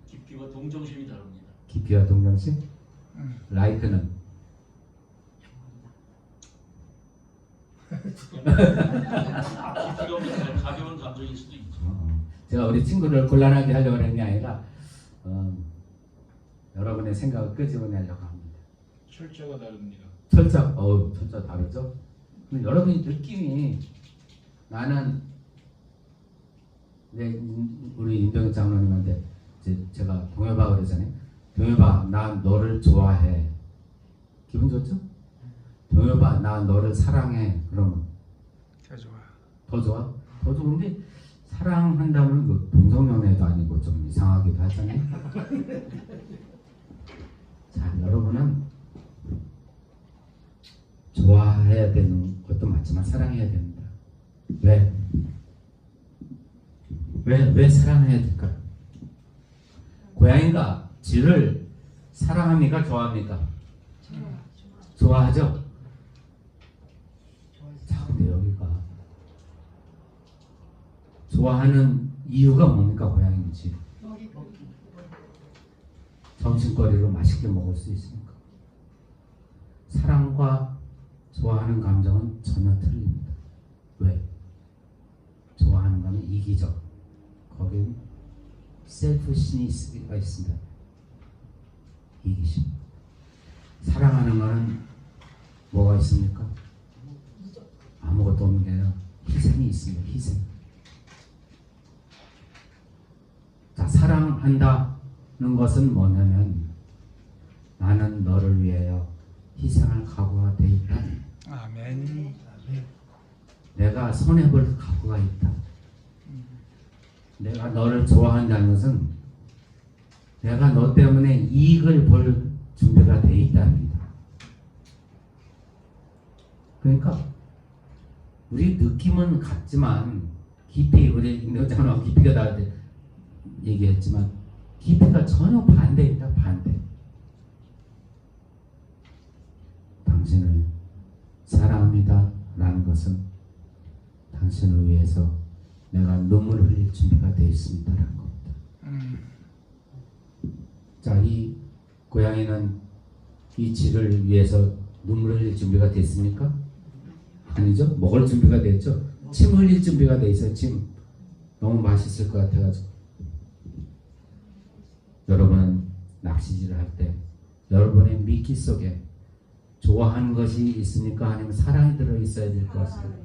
깊이와 동정심이 다릅니다. 깊이와 동정심? 라이크는? 깊이가 없는 가벼운 감정일 수도 있죠. 제가 우리 친구를 곤란하게 하려고 하는 게 아니라 여러분의 생각을 끄집어내려고 합니다. 철자가 다릅니다. 철자 다르죠? 근데 여러분이 느낌이 나는 우리 임병희 장로님한테 제가 동엽아 그러잖아요. 동엽아, 나 너를 좋아해. 기분 좋죠? 동엽아, 나 너를 사랑해. 그러면 더 좋아. 더 좋아? 더 좋은데 사랑한다면 그 동성연애도 아니고 좀 이상하기도 하잖아요. 자, 여러분은 좋아해야 되는 것도 맞지만 사랑해야 됩니다. 왜? 왜 사랑해야 될까? 고양이가 쥐를 사랑합니까? 좋아합니까? 좋아하죠? 자, 근데 여기가 좋아하는 이유가 뭡니까? 고양이는 쥐. 점심거리로 맛있게 먹을 수 있으니까. 사랑과 좋아하는 감정은 전혀 틀립니다. 왜? 좋아하는 거는 이기적. 거기는 셀프신이 있습니다. 이기심. 사랑하는 거는 뭐가 있습니까? 아무것도 없는 게 아니라 희생이 있습니다. 희생. 자, 사랑한다는 것은 뭐냐면 나는 너를 위하여 희생할 각오가 돼 있다. 아멘. 내가 손해볼 각오가 있다. 내가 너를 좋아한다는 것은 내가 너 때문에 이익을 볼 준비가 돼 있답니다. 그러니까 우리 느낌은 같지만 깊이 우리 인도자는 깊이가 다르대 얘기했지만 깊이가 전혀 반대이다. 반대. 당신을 사랑합니다 라는 것은 당신을 위해서 내가 눈물을 흘릴 준비가 되어 있습니다 라는 겁니다. 자, 이 고양이는 이 쥐를 위해서 눈물을 흘릴 준비가 됐습니까? 아니죠. 먹을 준비가 됐죠. 침 흘릴 준비가 돼 있어요. 침. 너무 맛있을 것 같아가지고. 여러분은 낚시질을 할 때 여러분의 미끼 속에 좋아하는 것이 있습니까? 아니면 사랑이 들어있어야 될 것 같습니다.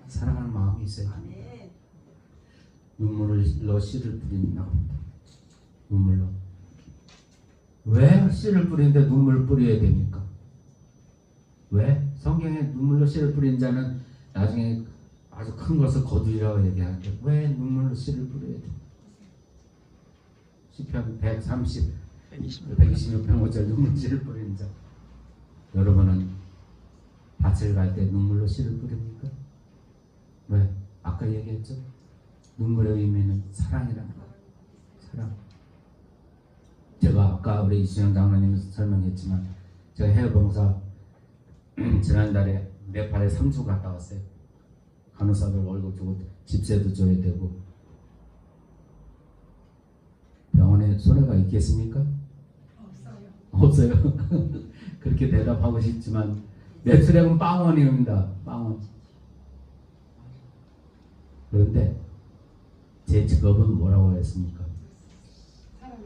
사랑하는 마음이 있어야 됩니다. 눈물로 씨를 뿌린다고 합니다. 눈물로. 왜 씨를 뿌리는데 눈물을 뿌려야 됩니까? 왜? 성경에 눈물로 씨를 뿌린 자는 나중에 아주 큰 것을 거두리라고 얘기하는데 왜 눈물로 씨를 뿌려야 돼? 시편 126편 5절 눈물로 씨를 뿌리는 자. 여러분은 밭을 갈 때 눈물로 씨를 뿌립니까? 왜? 아까 얘기했죠? 눈물의 의미는 사랑이라는 거. 사랑. 제가 아까 우리 이수영 장로님이 설명했지만 제가 해외봉사 지난달에 네팔에 3주 갔다 왔어요. 간호사들 월급 주고 집세도 줘야 되고. 병원에 손해가 있겠습니까? 없어요. 그렇게 대답하고 싶지만 매출액은 빵원입니다. 빵원. 그런데 제 직업은 뭐라고 했습니까?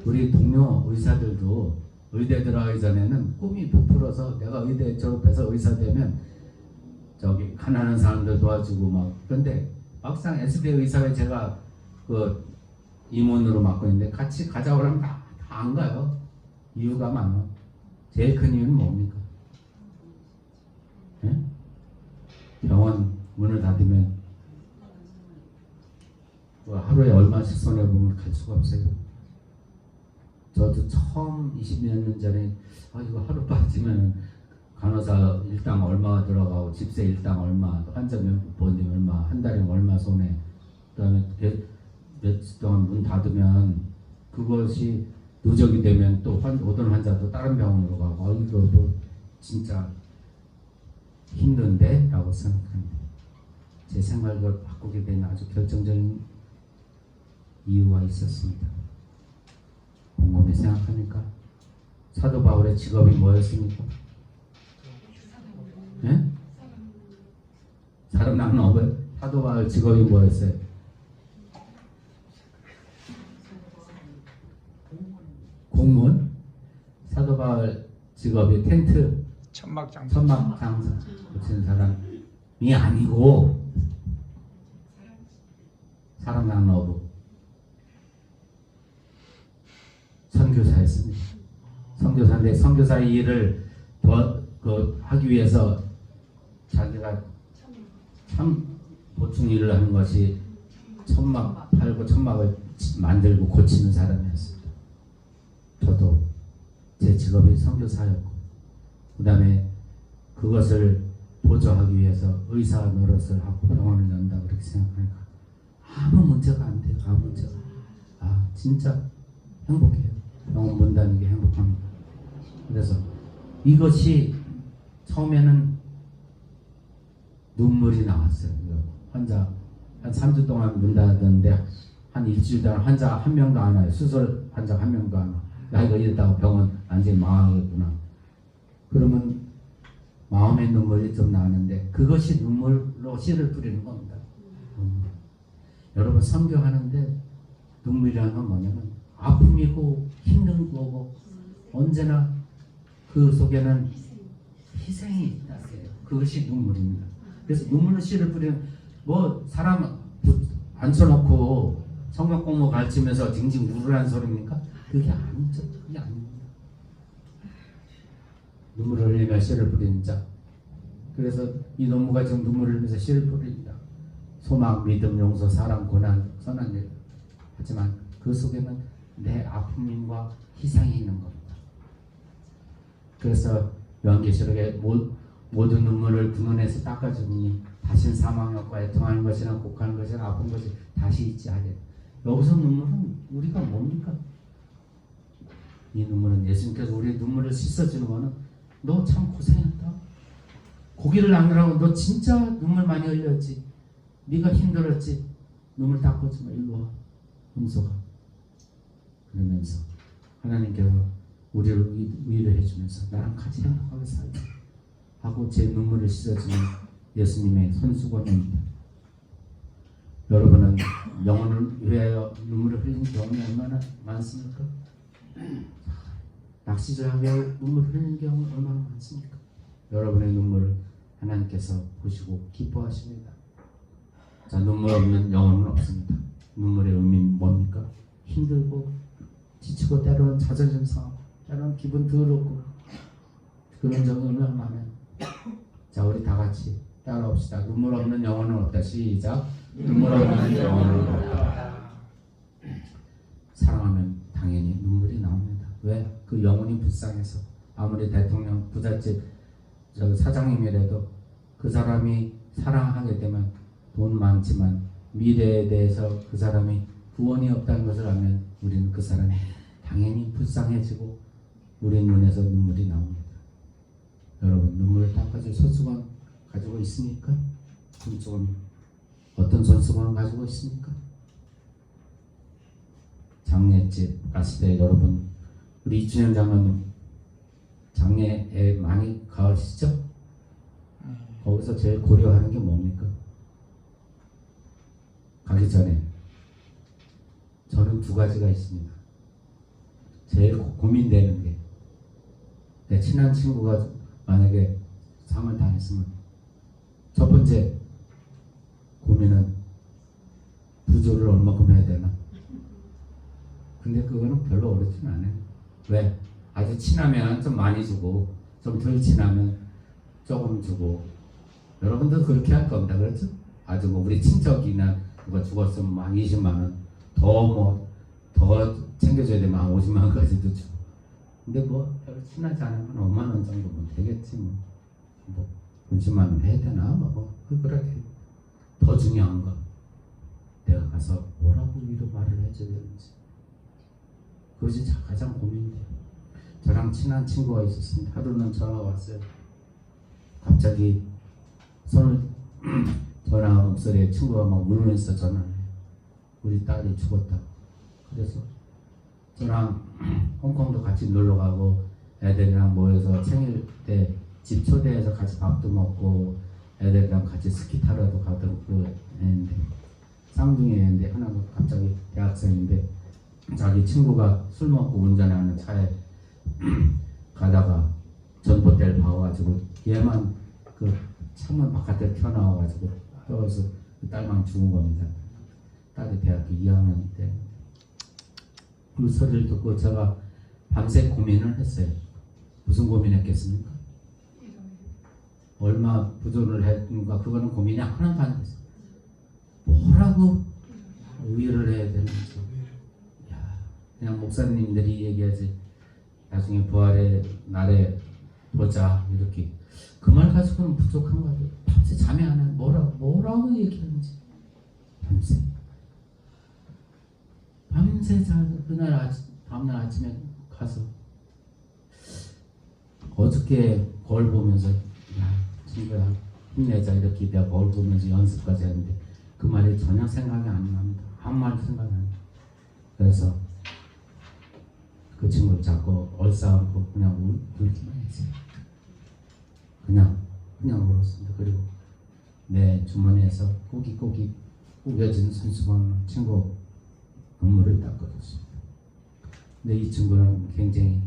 우리 동료 의사들도 의대 들어가기 전에는 꿈이 부풀어서 내가 의대 졸업해서 의사 되면 저기 가난한 사람들 도와주고 막. 그런데 막상 SB 의사회 제가 그 임원으로 맡고 있는데 같이 가자고 하면 다 안 가요. 이유가 많아. 제일 큰 이유는 뭡니까? 네? 병원 문을 닫으면 하루에 얼마씩 손해보면 갈 수가 없어요. 저도 처음 20몇 년 전에 이거 하루 빠지면 간호사 일당 얼마 들어가고 집세 일당 얼마, 환자 보험 얼마, 한 달에 얼마 손해. 그다음에 며칠 동안 문 닫으면 그것이 누적이 되면 또 오던 환자도 다른 병원으로 가고 이거도 진짜 힘든데? 라고 생각합니다. 제 생각을 바꾸게 된 아주 결정적인 이유가 있었습니다. 곰곰이 생각하니까 사도 바울의 직업이 뭐였습니까? 네? 사람 낚는 어부요? 사도 바울 직업이 뭐였어요? 공무원? 사도 바울 직업이 텐트 천막 장사. 천막 장사 붙이는 사람이 아니고 사람 낚는 어부 선교사였습니다. 선교사인데 선교사의 일을 하기 위해서 자기가 참 보충 일을 하는 것이 천막 팔고 천막을 만들고 고치는 사람이었습니다. 저도 제 직업이 선교사였고 그 다음에 그것을 보조하기 위해서 의사 노릇을 하고 병원을 연다 그렇게 생각하니까 아무 문제가 안 돼요. 아무 문제가. 아 진짜 행복해요. 병원 문다는 게 행복합니다. 그래서 이것이 처음에는 눈물이 나왔어요. 환자 한 3주 동안 문다던데 한 일주일 동안 환자 한 명도 안 와요. 수술 환자 한 명도 안 와. 야 이거 이러다가 병원 완전히 망하겠구나. 그러면 마음의 눈물이 좀 나는데 그것이 눈물로 씨를 뿌리는 겁니다. 여러분 선교하는데 눈물이라는 건 뭐냐면 아픔이고 힘든 거고 언제나 그 속에는 희생이 있다. 그것이 눈물입니다. 그래서 눈물로 씨를 뿌리는 뭐 사람 앉혀놓고 성경 공부 가르치면서 징징 울으라는 소리입니까? 그게 아니죠. 그게 아닙니다. 눈물을 흘리며 씨를 뿌리는 자. 그래서 이 논문가 지금 눈물을 흘리면서 씨를 뿌립니다. 소망, 믿음, 용서, 사랑, 고난, 선한 일. 하지만 그 속에는 내 아픔과 희생이 있는 겁니다. 그래서 요한계시록에 모든 눈물을 그 눈에서 닦아주니 다신 사망효과에 등하는 것이나 곡하는 것이나 아픈 것이 다시 있지 않아요. 여기서 눈물은 우리가 뭡니까? 이 눈물은 예수님께서 우리의 눈물을 씻어주는 거는 너 참 고생했다. 고기를 남으라고 너 진짜 눈물 많이 흘렸지. 네가 힘들었지. 눈물 닦아주마. 일로 와. 은소가. 그러면서 하나님께서 우리를 위로해 주면서 나랑 같이 행복하게 살자 하고 제 눈물을 씻어주는 예수님의 손수건입니다. 여러분은 영혼을 위하여 눈물을 흘린 경험이 얼마나 많습니까? 낚시질하며 눈물을 흘리는 경우 얼마나 많습니까? 여러분의 눈물을 하나님께서 보시고 기뻐하십니다. 자, 눈물 없는 영혼은 없습니다. 눈물의 의미는 뭡니까? 힘들고 지치고 때로는 자존심 상하고 때로는 기분 더럽고 그런 적이 얼마나 많아요. 자, 우리 다 같이 따라옵시다. 눈물 없는 영혼은 없다. 시작. 눈물 없는 영혼은 없다. 사랑하면 당연히 눈물이 나옵니다. 왜? 그 영혼이 불쌍해서. 아무리 대통령 부잣집 사장님이라도 그 사람이 사랑하게 되면 돈 많지만 미래에 대해서 그 사람이 구원이 없다는 것을 알면 우리는 그 사람이 당연히 불쌍해지고 우리 눈에서 눈물이 나옵니다. 여러분 눈물을 닦아줄 손수건 가지고 있습니까? 손수건 어떤 손수건을 가지고 있습니까? 장례집 갔을 때 여러분 우리 이춘현 장로님 장례에 많이 가시죠? 거기서 제일 고려하는 게 뭡니까? 가기 전에 저는 두 가지가 있습니다. 제일 고민되는 게 내 친한 친구가 만약에 상을 당했으면 첫 번째 고민은 부조를 얼마큼 해야 되나? 근데 그거는 별로 어렵진 않아요. 왜? 아주 친하면 좀 많이 주고 좀 덜 친하면 조금 주고 여러분도 그렇게 할 겁니다. 그렇죠? 아주 뭐 우리 친척이나 누가 죽었으면 막 20만 원 더 챙겨줘야 되면 한 50만 원까지도 주고 근데 뭐 별로 친하지 않으면 5만 원 정도면 되겠지 뭐 50만 원 해야 되나 뭐 그렇게 더 중요한 거 내가 가서 뭐라고 위로 말을 해줘야 되는지 그것이 가장 고민돼요. 저랑 친한 친구가 있었습니다. 하루는 전화가 왔어요. 갑자기 손을 전화 목소리에 친구가 막 울면서 전화를 해요. 우리 딸이 죽었다. 그래서 저랑 홍콩도 같이 놀러 가고 애들이랑 모여서 생일 때 집 초대해서 같이 밥도 먹고 애들이랑 같이 스키 타러도 가던 그 애인데 쌍둥이 애인데 하나가 갑자기 대학생인데 자기 친구가 술 먹고 운전하는 차에 가다가 전봇대를 박아가지고 얘만 그 창문 바깥에 튀어나와가지고 떨어져서 그 딸만 죽은 겁니다. 딸이 대학교 2학년 때 그 소리를 듣고 제가 밤새 고민을 했어요. 무슨 고민했겠습니까? 얼마 부존을 했는가 그거는 고민이 하나도 안 됐어요. 뭐라고 위로를 해야 되는지 그냥 목사님들이 얘기하지 나중에 부활의 날에 보자 이렇게 그 말 가지고는 부족한 거 같아요. 밤새 잠이 안 와요. 뭐라고 얘기하는지 밤새 자 그날 다음날 아침에 가서 어저께 거울 보면서 야 친구야 힘내자 이렇게 내가 거울 보면서 연습까지 했는데 그 말이 전혀 생각이 안 납니다. 아무 말도 생각이 안 납니다. 그래서 그 친구를 자꾸 얼싸안고 그냥 울기만 했어요. 그냥 울었습니다. 그리고 내 주머니에서 꾸깃꾸깃 구겨진 손수건 친구 눈물을 닦아줬습니다. 근데 이 친구는 굉장히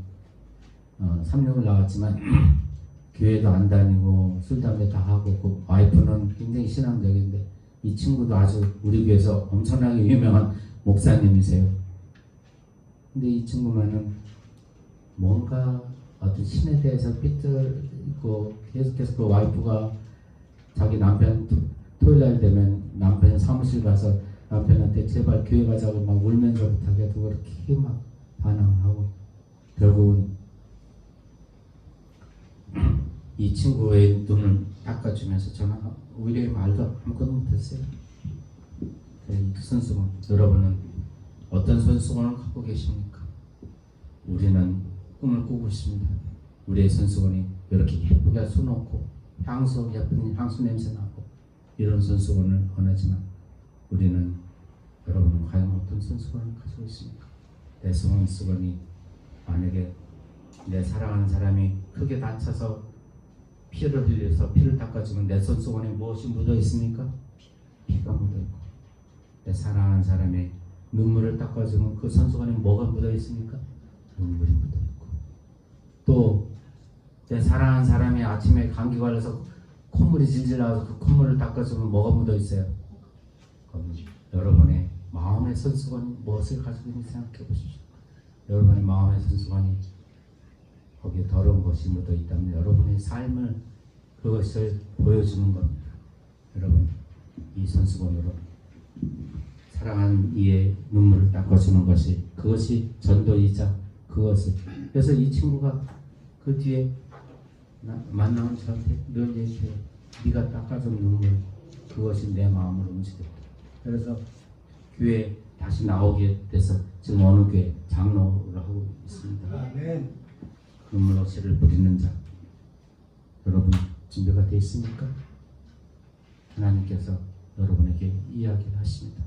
3령을 나왔지만 교회도 안 다니고 술 담배 다 하고 그 와이프는 굉장히 신앙적인데 이 친구도 아주 우리 교회에서 엄청나게 유명한 목사님이세요. 근데 이 친구만은 뭔가 어떤 신에 대해서 삐뚤고 계속해서 그 와이프가 자기 남편 토요일날 되면 남편 사무실 가서 남편한테 제발 교회 가자고 막 울면서 부탁해도 그렇게 막 반항을 하고 결국은 이 친구의 눈을 닦아주면서 저는 오히려 말도 아무것도 못했어요. 이 손수건 여러분은 어떤 손수건을 갖고 계십니까? 우리는 꿈을 꾸고 있습니다. 우리의 손수건이 이렇게 예쁘게 수놓고 예쁜 향수 냄새 나고 이런 손수건을 원하지만 우리는 여러분은 과연 어떤 손수건을 가지고 있습니까? 내 손수건이 만약에 내 사랑하는 사람이 크게 다쳐서 피를 흘려서 피를 닦아주면 내 손수건에 무엇이 묻어 있습니까? 피가 묻어 있고 내 사랑하는 사람의 눈물을 닦아주면 그 손수건에 뭐가 묻어 있습니까? 눈물이 묻어 있고 또 내 사랑하는 사람이 아침에 감기 걸려서 콧물이 질질 나와서 그 콧물을 닦아주면 뭐가 묻어 있어요? 여러분의 마음의 손수건이 무엇을 가지고 있는지 생각해 보십시오. 여러분의 마음의 손수건이 거기에 더러운 것이 묻어 있다면 여러분의 삶을 그것을 보여주는 겁니다. 여러분 이 손수건으로 사랑하는 이의 눈물을 닦아주는 것이 그것이 전도이자 그것을 그래서 이 친구가 그 뒤에 만나온 저한테 늘 얘기해요. 네가 닦아준 눈물 그것이 내 마음을 움직였다. 그래서 교회에 다시 나오게 돼서 지금 어느 교회 장로를 하고 있습니다. 아멘. 눈물로 씨를 뿌리는 자 여러분 준비가 되어 있습니까? 하나님께서 여러분에게 이야기를 하십니다.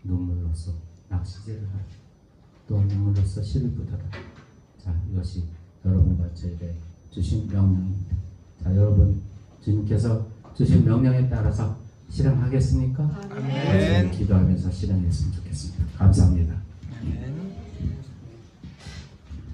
눈물로서 낚시질을 하라. 또 눈물로서 씨를 뿌려라. 자 이것이 여러분과 저에게 주신 명령입니다. 자 여러분 주님께서 주신 명령에 따라서 실행하겠습니까? 아멘. 기도하면서 실행했으면 좋겠습니다. 감사합니다. 아멘.